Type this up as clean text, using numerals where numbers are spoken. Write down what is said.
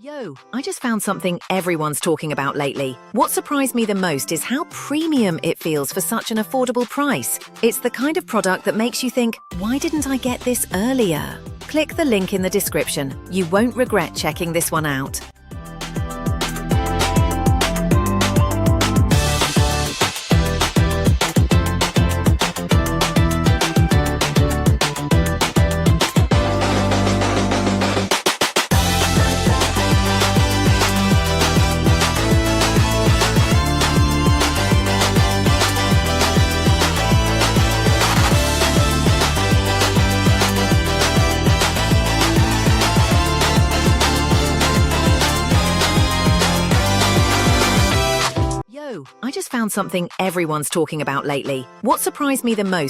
Yo, I just found something everyone's talking about lately. What surprised me the most is how premium it feels for such an affordable price. It's the kind of product that makes you think, why didn't I get this earlier? Click the link in the description. You won't regret checking this one out. I just found something everyone's talking about lately. What surprised me the most